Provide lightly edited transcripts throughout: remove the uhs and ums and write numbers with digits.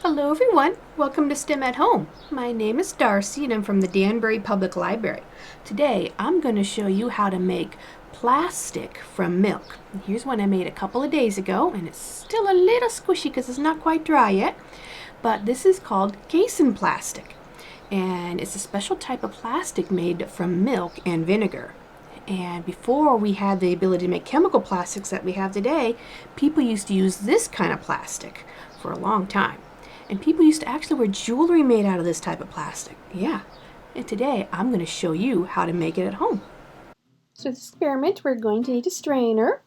Hello everyone, welcome to STEM at Home. My name is Darcy and I'm from the Danbury Public Library. Today I'm going to show you how to make plastic from milk. Here's one I made a couple of days ago and it's still a little squishy because it's not quite dry yet. But this is called casein plastic and it's a special type of plastic made from milk and vinegar. And before we had the ability to make chemical plastics that we have today, people used to use this kind of plastic for a long time. And people used to actually wear jewelry made out of this type of plastic. Yeah. And today I'm going to show you how to make it at home. So for this experiment, we're going to need a strainer,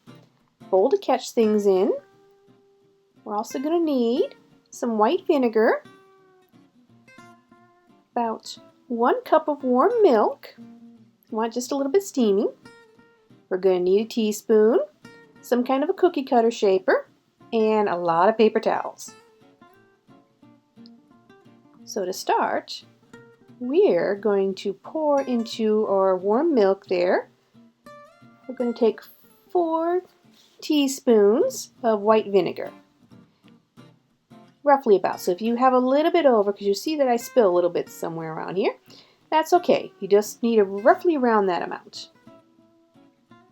a bowl to catch things in. We're also going to need some white vinegar, about 1 cup of warm milk. You want just a little bit steamy. We're going to need a teaspoon, some kind of a cookie cutter shaper, and a lot of paper towels. So to start, we're going to pour into our warm milk there. We're going to take 4 teaspoons of white vinegar. Roughly about. So if you have a little bit over, because you see that I spill a little bit somewhere around here, that's okay. You just need roughly around that amount.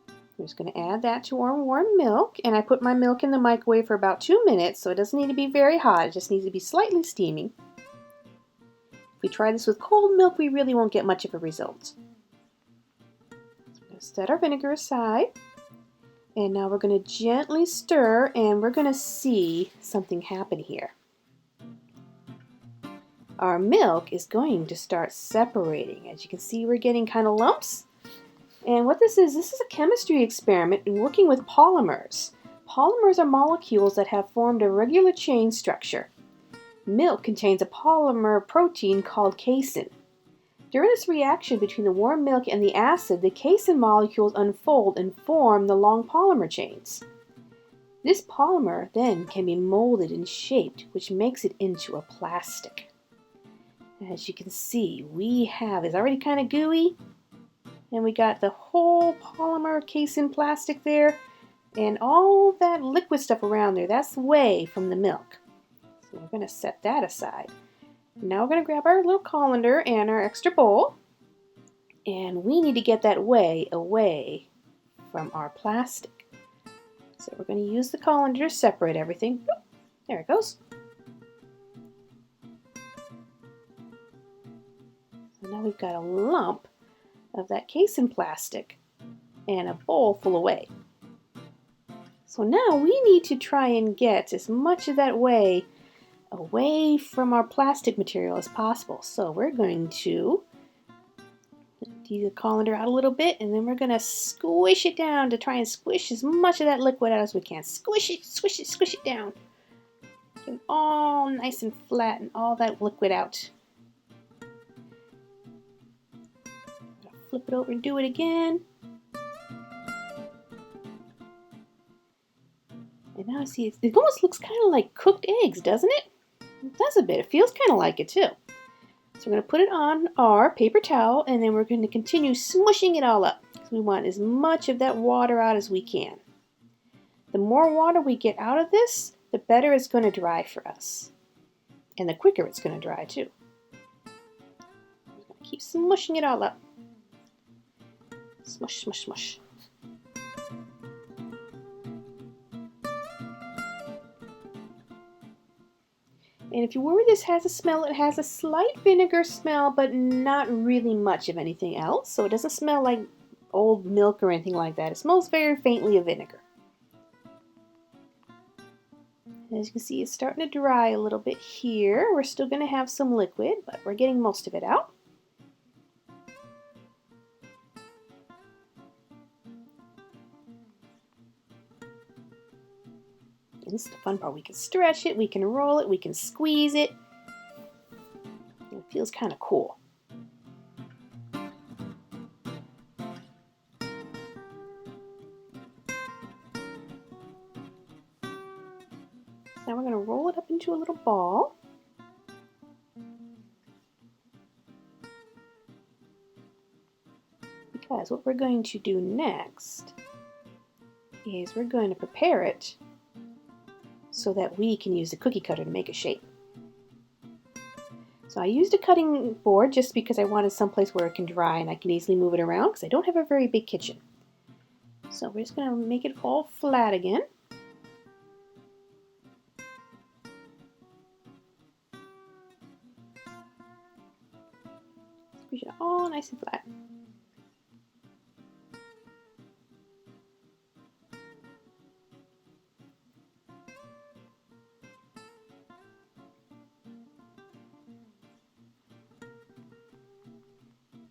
I'm just going to add that to our warm milk, and I put my milk in the microwave for about 2 minutes, so it doesn't need to be very hot. It just needs to be slightly steaming. If we try this with cold milk, we really won't get much of a result. So we're going to set our vinegar aside, and now we're going to gently stir, and we're going to see something happen here. Our milk is going to start separating. As you can see, we're getting kind of lumps. And what this is a chemistry experiment in working with polymers. Polymers are molecules that have formed a regular chain structure. Milk contains a polymer protein called casein. During this reaction between the warm milk and the acid, the casein molecules unfold and form the long polymer chains. This polymer then can be molded and shaped, which makes it into a plastic. As you can see, it's already kind of gooey, and we got the whole polymer casein plastic there, and all that liquid stuff around there, that's whey from the milk. So we're going to set that aside. Now we're going to grab our little colander and our extra bowl, and we need to get that whey away from our plastic. So we're going to use the colander to separate everything. There it goes. So now we've got a lump of that casein plastic and a bowl full of whey. So now we need to try and get as much of that whey away from our plastic material as possible. So we're going to do the colander out a little bit, and then we're going to squish it down to try and squish as much of that liquid out as we can. Squish it, squish it, squish it down. Get it all nice and flat and all that liquid out. Flip it over and do it again. And now see, it almost looks kind of like cooked eggs, doesn't it? It does a bit. It feels kind of like it too. So we're going to put it on our paper towel, and then we're going to continue smushing it all up. Because we want as much of that water out as we can. The more water we get out of this, the better it's going to dry for us. And the quicker it's going to dry too. We're going to keep smushing it all up. Smush, smush, smush. And if you worry this has a smell, it has a slight vinegar smell, but not really much of anything else. So it doesn't smell like old milk or anything like that. It smells very faintly of vinegar. As you can see, it's starting to dry a little bit here. We're still going to have some liquid, but we're getting most of it out. And this is the fun part. We can stretch it, we can roll it, we can squeeze it. It feels kind of cool. Now we're going to roll it up into a little ball. Because what we're going to do next is we're going to prepare it so that we can use the cookie cutter to make a shape. So I used a cutting board just because I wanted someplace where it can dry and I can easily move it around because I don't have a very big kitchen. So we're just going to make it fall flat again. Squeeze it all nice and flat.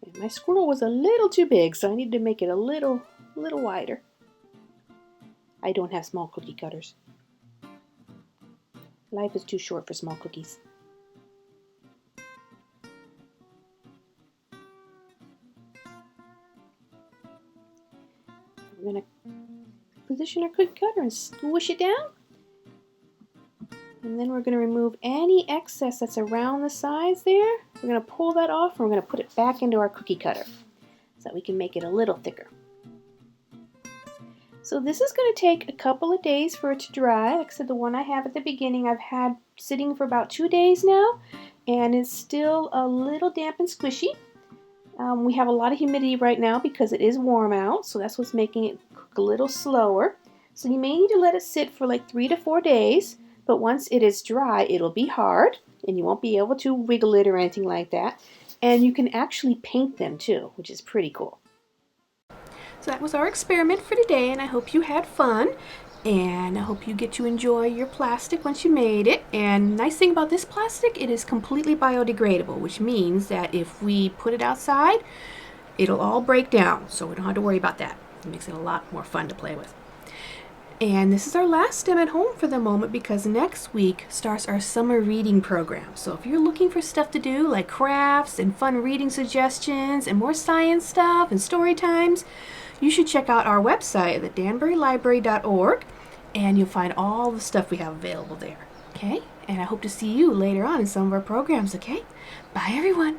And my squirrel was a little too big, so I need to make it a little wider. I don't have small cookie cutters. Life is too short for small cookies. We're going to position our cookie cutter and squish it down. And then we're going to remove any excess that's around the sides there. We're going to pull that off and we're going to put it back into our cookie cutter so that we can make it a little thicker. So this is going to take a couple of days for it to dry. Like I said, the one I have at the beginning I've had sitting for about 2 days now, and it's still a little damp and squishy. We have a lot of humidity right now because it is warm out, so that's what's making it cook a little slower. So you may need to let it sit for like 3 to 4 days, but once it is dry, it'll be hard, and you won't be able to wiggle it or anything like that. And you can actually paint them too, which is pretty cool. So that was our experiment for today, and I hope you had fun. And I hope you get to enjoy your plastic once you made it. And nice thing about this plastic, it is completely biodegradable, which means that if we put it outside, it'll all break down. So we don't have to worry about that. It makes it a lot more fun to play with. And this is our last STEM at Home for the moment because next week starts our summer reading program. So if you're looking for stuff to do like crafts and fun reading suggestions and more science stuff and story times, you should check out our website at danburylibrary.org, and you'll find all the stuff we have available there. Okay? And I hope to see you later on in some of our programs, okay? Bye, everyone.